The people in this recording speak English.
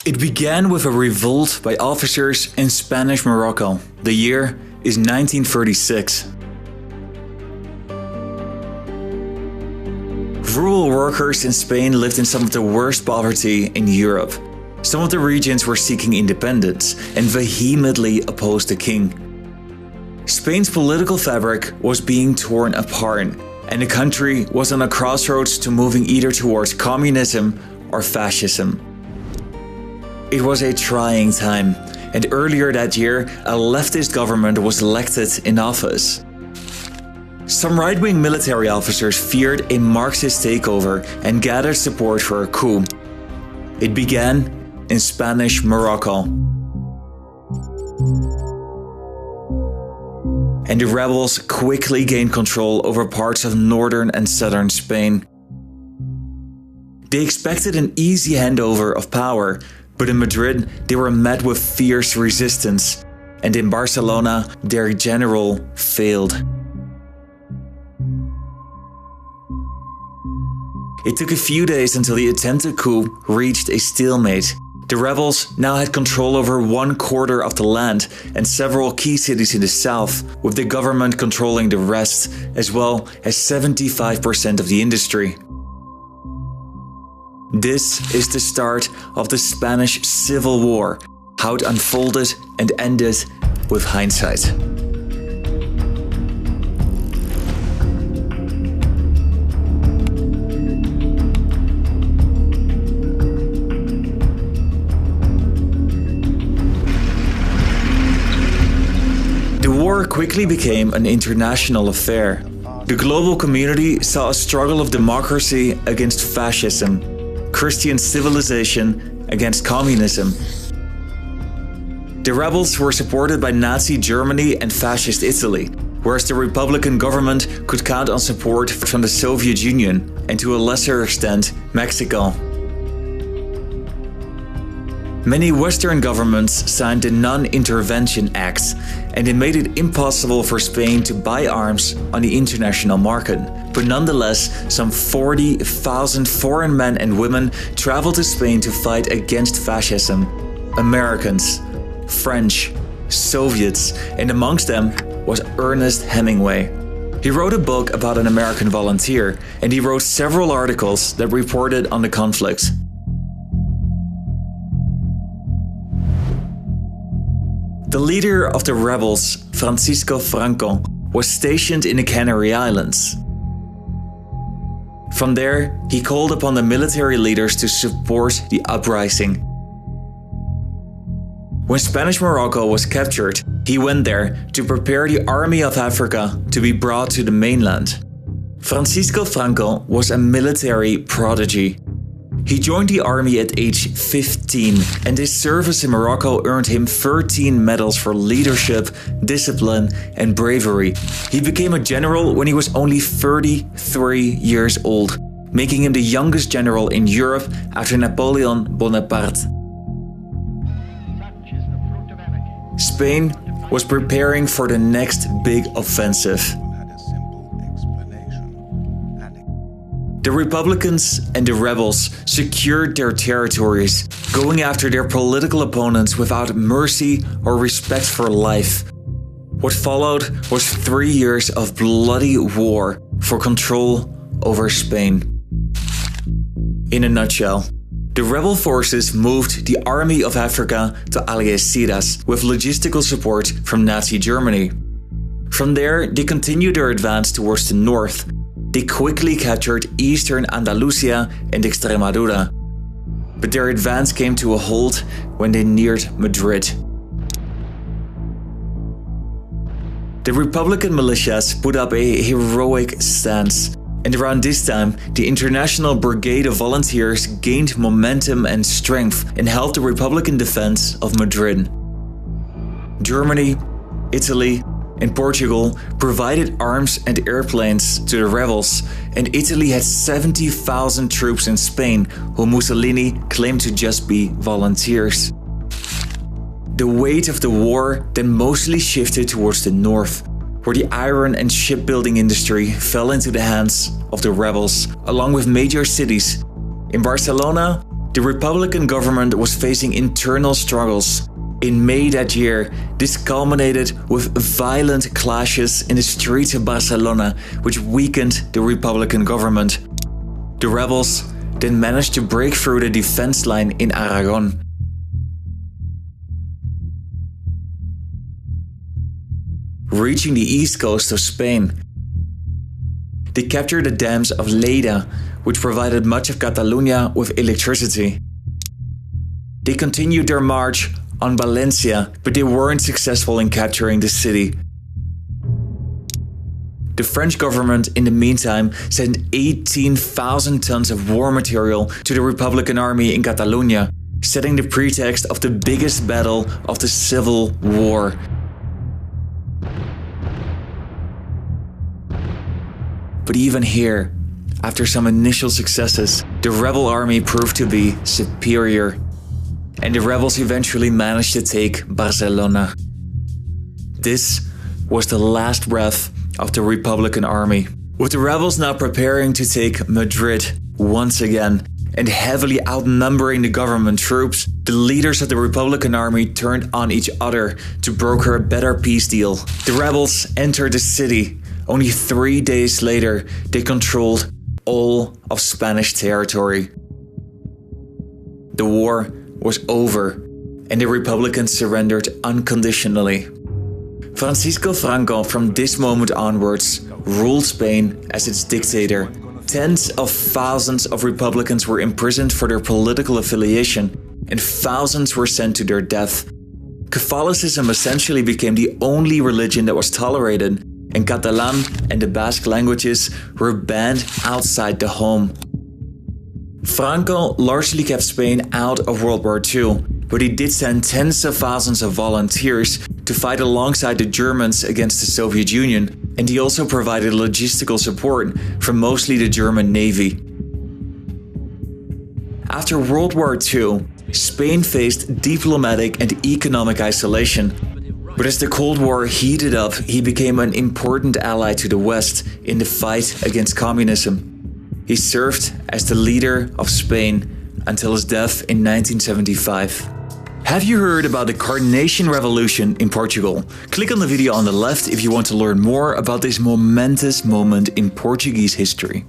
It began with a revolt by officers in Spanish Morocco. The year is 1936. Rural workers in Spain lived in some of the worst poverty in Europe. Some of the regions were seeking independence and vehemently opposed the king. Spain's political fabric was being torn apart, and the country was on a crossroads to moving either towards communism or fascism. It was a trying time, and earlier that year, a leftist government was elected in office. Some right-wing military officers feared a Marxist takeover and gathered support for a coup. It began in Spanish Morocco. And the rebels quickly gained control over parts of northern and southern Spain. They expected an easy handover of power, but in Madrid they were met with fierce resistance, and in Barcelona their general failed. It took a few days until the attempted coup reached a stalemate. The rebels now had control over 1/4 of the land and several key cities in the south, with the government controlling the rest, as well as 75% of the industry. This is the start of the Spanish Civil War, how it unfolded and ended with hindsight. The war quickly became an international affair. The global community saw a struggle of democracy against fascism, Christian civilization against communism. The rebels were supported by Nazi Germany and fascist Italy, whereas the Republican government could count on support from the Soviet Union and to a lesser extent, Mexico. Many Western governments signed the Non-Intervention Act, and it made it impossible for Spain to buy arms on the international market. But nonetheless, some 40,000 foreign men and women traveled to Spain to fight against fascism. Americans, French, Soviets, and amongst them was Ernest Hemingway. He wrote a book about an American volunteer, and he wrote several articles that reported on the conflict. The leader of the rebels, Francisco Franco, was stationed in the Canary Islands. From there, he called upon the military leaders to support the uprising. When Spanish Morocco was captured, he went there to prepare the Army of Africa to be brought to the mainland. Francisco Franco was a military prodigy. He joined the army at age 15, and his service in Morocco earned him 13 medals for leadership, discipline, and bravery. He became a general when he was only 33 years old, making him the youngest general in Europe after Napoleon Bonaparte. Spain was preparing for the next big offensive. The Republicans and the rebels secured their territories, going after their political opponents without mercy or respect for life. What followed was 3 years of bloody war for control over Spain. In a nutshell, the rebel forces moved the Army of Africa to Algeciras with logistical support from Nazi Germany. From there, they continued their advance towards the north. They quickly captured eastern Andalusia and Extremadura, but their advance came to a halt when they neared Madrid. The Republican militias put up a heroic stance, and around this time, the International Brigade of Volunteers gained momentum and strength and helped the Republican defense of Madrid. Germany, Italy, and Portugal provided arms and airplanes to the rebels, and Italy had 70,000 troops in Spain, who Mussolini claimed to just be volunteers. The weight of the war then mostly shifted towards the north, where the iron and shipbuilding industry fell into the hands of the rebels, along with major cities. In Barcelona, The Republican government was facing internal struggles. In May that year, this culminated with violent clashes in the streets of Barcelona, which weakened the Republican government. The rebels then managed to break through the defense line in Aragon. Reaching the east coast of Spain, they captured the dams of Lleida, which provided much of Catalonia with electricity. They continued their march on Valencia, but they weren't successful in capturing the city. The French government, in the meantime, sent 18,000 tons of war material to the Republican army in Catalonia, setting the pretext of the biggest battle of the Civil War. But even here, after some initial successes, the rebel army proved to be superior, and the rebels eventually managed to take Barcelona. This was the last breath of the Republican army. With the rebels now preparing to take Madrid once again and heavily outnumbering the government troops, the leaders of the Republican army turned on each other to broker a better peace deal. The rebels entered the city. Only 3 days later, they controlled all of Spanish territory. The war was over, and the Republicans surrendered unconditionally. Francisco Franco, from this moment onwards, ruled Spain as its dictator. Tens of thousands of Republicans were imprisoned for their political affiliation, and thousands were sent to their death. Catholicism essentially became the only religion that was tolerated, and Catalan and the Basque languages were banned outside the home. Franco largely kept Spain out of World War II, but he did send tens of thousands of volunteers to fight alongside the Germans against the Soviet Union, and he also provided logistical support for mostly the German Navy. After World War II, Spain faced diplomatic and economic isolation. But as the Cold War heated up, he became an important ally to the West in the fight against communism. He served as the leader of Spain until his death in 1975. Have you heard about the Carnation Revolution in Portugal? Click on the video on the left if you want to learn more about this momentous moment in Portuguese history.